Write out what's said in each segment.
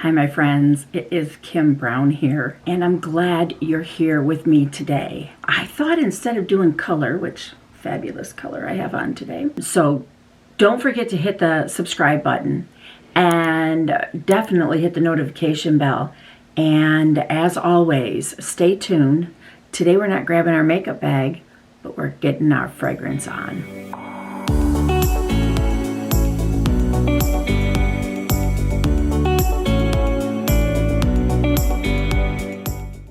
Hi, my friends. It is Kimm Brown here, and I'm glad you're here with me today. I thought instead of doing color, which fabulous color I have on today, so don't forget to hit the subscribe button and definitely hit the notification bell. And as always, stay tuned. Today we're not grabbing our makeup bag, but we're getting our fragrance on.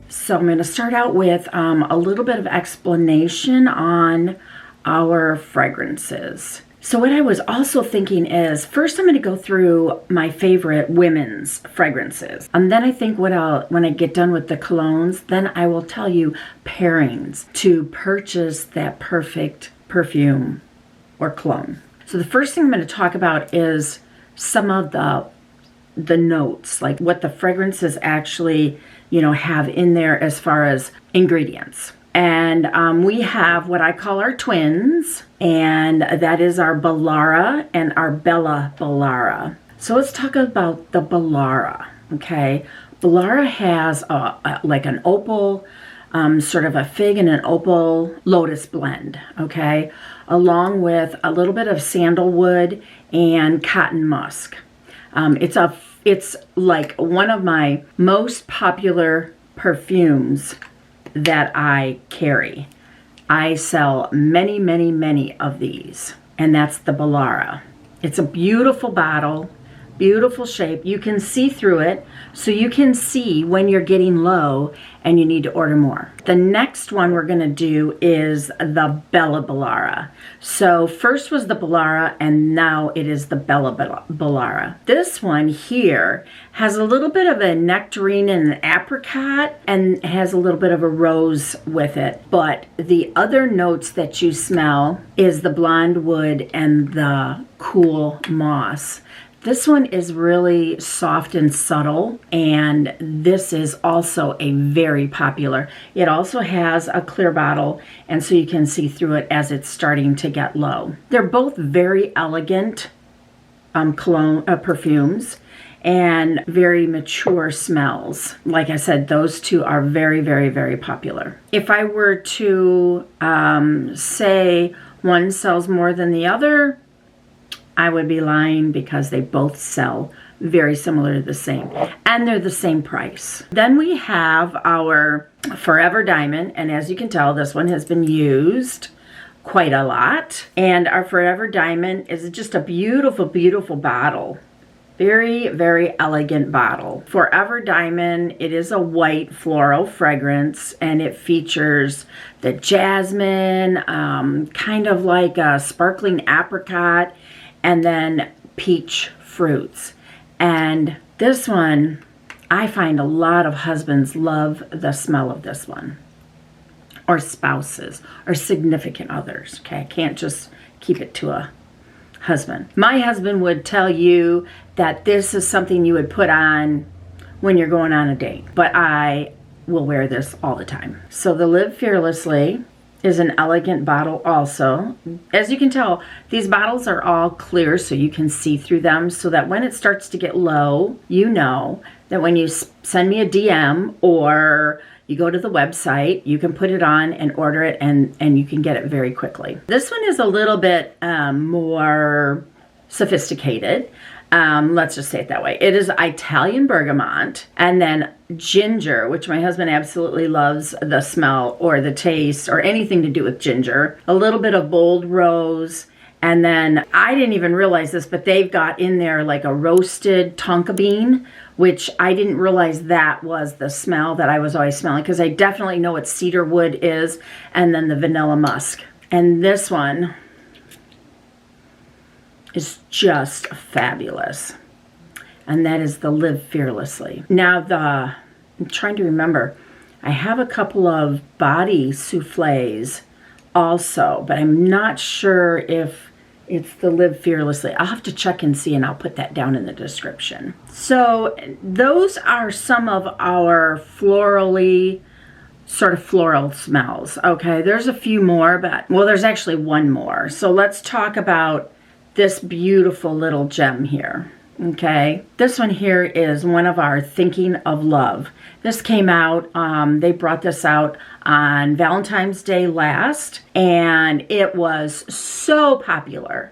So I'm going to start out with a little bit of explanation on our fragrances. So what I was also thinking is, first I'm going to go through my favorite women's fragrances. And then I think when I get done with the colognes, then I will tell you pairings to purchase that perfect perfume or cologne. So the first thing I'm going to talk about is some of the notes, like what the fragrances actually have in there as far as ingredients. And we have what I call our twins, and that is our Belara and our Belara. So let's talk about the Belara, okay? Belara has like an opal, sort of a fig and an opal lotus blend, okay? Along with a little bit of sandalwood and cotton musk. It's like one of my most popular perfumes that I carry. I sell many, many, many of these, and that's the Belara. It's a beautiful bottle, beautiful shape. You can see through it, so you can see when you're getting low and you need to order more. The next one we're going to do is the Belara. So first was the Belara, and now it is the Belara. This one here has a little bit of a nectarine and an apricot, and has a little bit of a rose with it. But the other notes that you smell is the blonde wood and the cool moss. This one is really soft and subtle, and this is also a very popular. It also has a clear bottle, and so you can see through it as it's starting to get low. They're both very elegant perfumes and very mature smells. Like I said, those two are very, very, very popular. If I were to say one sells more than the other, I would be lying, because they both sell very similar to the same, and they're the same price. Then we have our Forever Diamond, and as you can tell, this one has been used quite a lot. And our Forever Diamond is just a beautiful, beautiful bottle. Very, very elegant bottle. Forever Diamond, it is a white floral fragrance, and it features the jasmine, kind of like a sparkling apricot, and then peach fruits. And this one, I find a lot of husbands love the smell of this one, or spouses, or significant others, okay? I can't just keep it to a husband. My husband would tell you that this is something you would put on when you're going on a date, but I will wear this all the time. So the Live Fearlessly is an elegant bottle also. As you can tell, these bottles are all clear, so you can see through them, so that when it starts to get low, you know that when you send me a DM or you go to the website, you can put it on and order it, and you can get it very quickly. This one is a little bit more sophisticated. Let's just say it that way. It is Italian bergamot, and then ginger, which my husband absolutely loves the smell or the taste or anything to do with ginger. A little bit of bold rose, and then I didn't even realize this, but they've got in there like a roasted tonka bean, which I didn't realize that was the smell that I was always smelling, because I definitely know what cedar wood is, and then the vanilla musk. And this one is just fabulous, and that is the Live Fearlessly. Now I'm trying to remember, I have a couple of body souffles also, but I'm not sure if it's the Live Fearlessly. I'll have to check and see, and I'll put that down in the description. So those are some of our sort of floral smells. Okay, there's a few more, but well, there's actually one more. So let's talk about this beautiful little gem here. Okay, this one here is one of our Thinking of Love. This came out, they brought this out on Valentine's Day last, and it was so popular.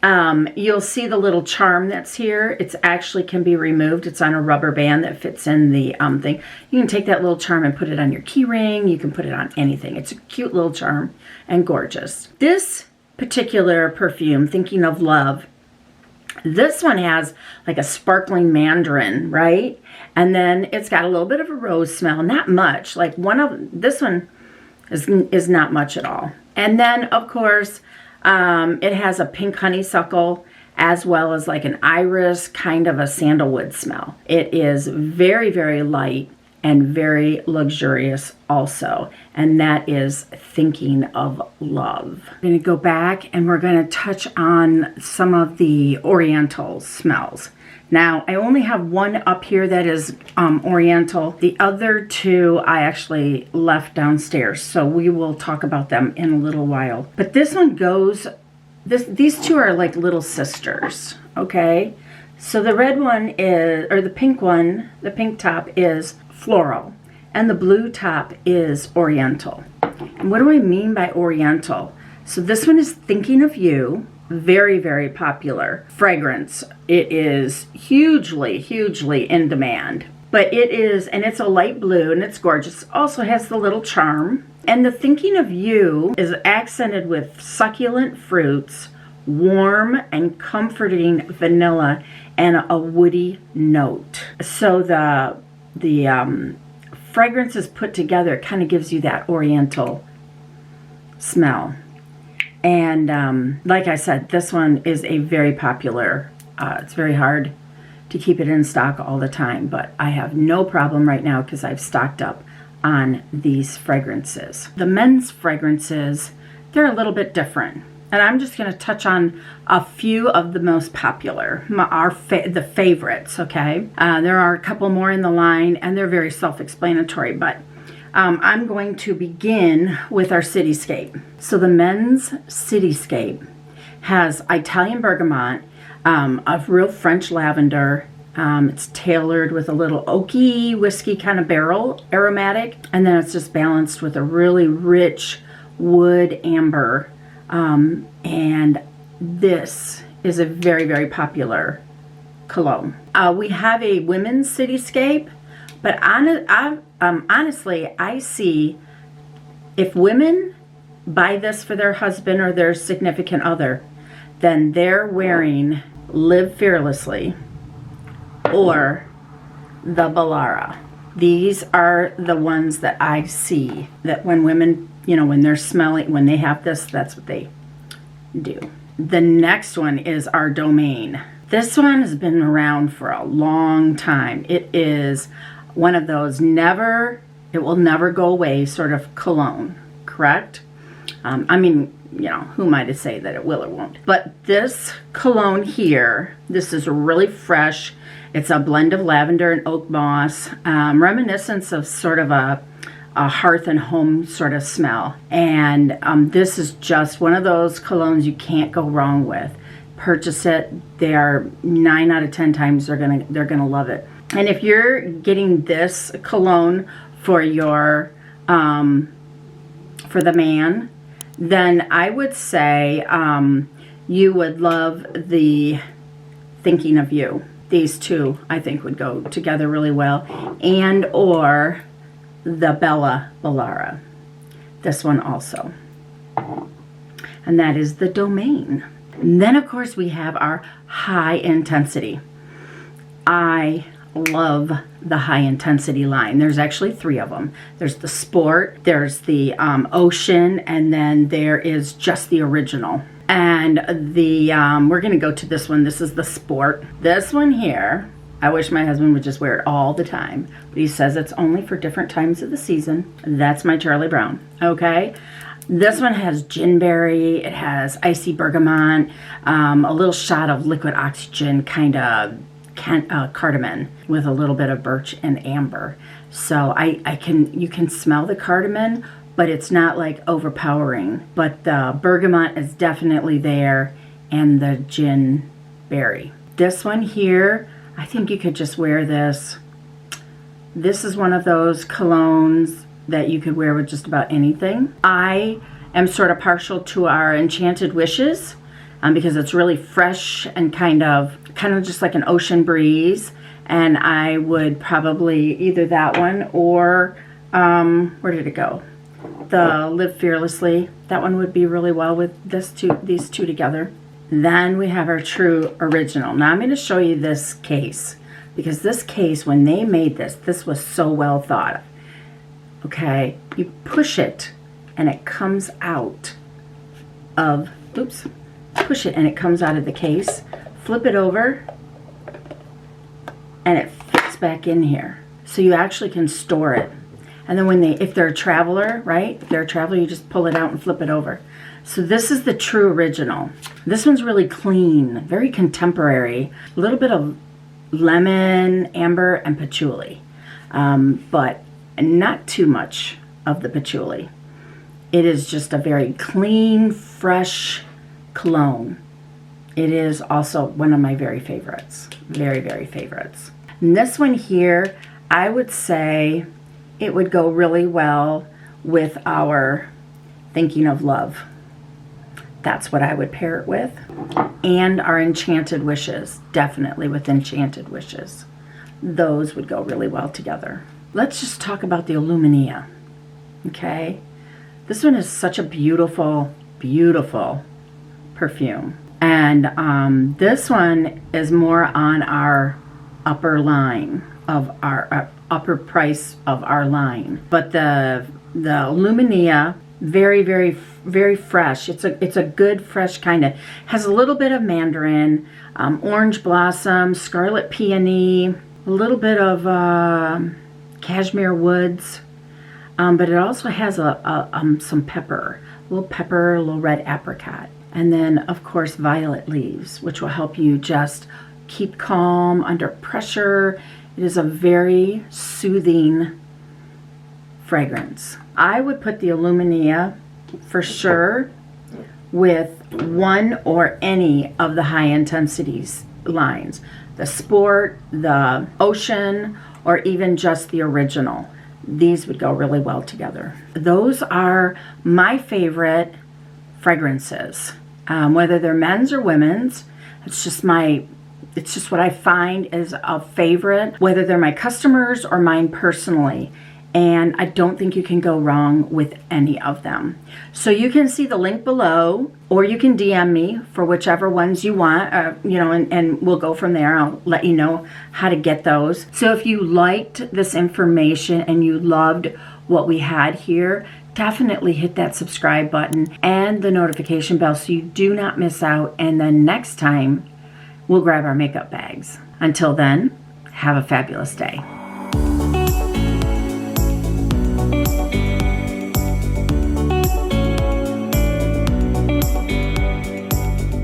You'll see the little charm that's here. It's actually can be removed. It's on a rubber band that fits in the thing. You can take that little charm and put it on your key ring. You can put it on anything. It's a cute little charm and gorgeous. This particular perfume, Thinking of Love, this one has like a sparkling mandarin, right? And then it's got a little bit of a rose smell, not much. Like this one is not much at all. And then of course, it has a pink honeysuckle as well as like an iris, kind of a sandalwood smell. It is very, very light and very luxurious also. And that is Thinking of Love. I'm going to go back and we're going to touch on some of the Oriental smells. Now, I only have one up here that is Oriental. The other two I actually left downstairs, so we will talk about them in a little while. But this one goes, these two are like little sisters, okay? So the red one is, or the pink one, the pink top is floral, and the blue top is Oriental. And what do I mean by Oriental? So this one is Thinking of You. Very, very popular fragrance. It is hugely, hugely in demand. But it is, and it's a light blue and it's gorgeous. Also has the little charm. And the Thinking of You is accented with succulent fruits, warm and comforting vanilla, and a woody note. So the fragrance is put together. It kind of gives you that Oriental smell. And like I said, this one is a very popular, it's very hard to keep it in stock all the time, but I have no problem right now because I've stocked up on these fragrances. The men's fragrances, they're a little bit different. And I'm just going to touch on a few of the most popular, the favorites, okay? There are a couple more in the line, and they're very self-explanatory, but I'm going to begin with our Cityscape. So the men's Cityscape has Italian bergamot, a real French lavender. It's tailored with a little oaky whiskey kind of barrel aromatic, and then it's just balanced with a really rich wood amber. And this is a very, very popular cologne. We have a women's Cityscape, but honestly, I see if women buy this for their husband or their significant other, then they're wearing Live Fearlessly or the Belara. These are the ones that I see that when women, you know, when they're smelling, when they have this, that's what they do. The next one is our Domain. This one has been around for a long time. It is one of those it will never go away sort of cologne, correct? I mean, you know, who am I to say that it will or won't? But this cologne here, this is really fresh. It's a blend of lavender and oak moss, reminiscent of sort of a hearth and home sort of smell. And this is just one of those colognes you can't go wrong with. Purchase it. They are 9 out of 10 times they're gonna love it. And if you're getting this cologne for your for the man, then I would say you would love the Thinking of You. These two I think would go together really well, and or the Belara. This one also, and that is the Domain. And then of course we have our High Intensity. I love the High Intensity line. There's actually 3 of them. There's the Sport, there's the Ocean, and then there is just the original. And the we're gonna go to this one. This is the Sport. This one here, I wish my husband would just wear it all the time, but he says it's only for different times of the season. That's my Charlie Brown, okay? This one has ginberry, it has icy bergamot, a little shot of liquid oxygen, kind of cardamom with a little bit of birch and amber. So you can smell the cardamom, but it's not like overpowering. But the bergamot is definitely there, and the ginberry. This one here, I think you could just wear this. This is one of those colognes that you could wear with just about anything. I am sort of partial to our Enchanted Wishes because it's really fresh and kind of just like an ocean breeze. And I would probably either that one or, where did it go? The Live Fearlessly. That one would be really well with these two together. Then we have our true original. Now I'm going to show you this case, because this case, when they made this was so well thought. Okay, you push it and it comes out of, oops, push it and it comes out of the case. Flip it over and it fits back in here. So you actually can store it. And then if they're a traveler, right? If they're a traveler, you just pull it out and flip it over. So this is the true original. This one's really clean, very contemporary. A little bit of lemon, amber, and patchouli. But not too much of the patchouli. It is just a very clean, fresh cologne. It is also one of my very favorites. Very, very favorites. And this one here, I would say it would go really well with our Thinking of Love. That's what I would pair it with. And our Enchanted Wishes, definitely with Enchanted Wishes. Those would go really well together. Let's just talk about the Illuminea, okay? This one is such a beautiful, beautiful perfume. And this one is more on our upper line of our upper price of our line. But the Illuminea, very, very, very fresh. It's a good fresh kind of, has a little bit of mandarin, orange blossom, scarlet peony, a little bit of cashmere woods, but it also has some pepper, a little red apricot. And then, of course, violet leaves, which will help you just keep calm under pressure. It is a very soothing fragrance. I would put the Illuminea for sure with one or any of the high intensities lines. The Sport, the Ocean, or even just the original. These would go really well together. Those are my favorite fragrances, whether they're men's or women's. It's just what I find is a favorite, whether they're my customers or mine personally. And I don't think you can go wrong with any of them. So you can see the link below, or you can DM me for whichever ones you want, and we'll go from there. I'll let you know how to get those. So if you liked this information and you loved what we had here, definitely hit that subscribe button and the notification bell so you do not miss out. And then next time, we'll grab our makeup bags. Until then, have a fabulous day.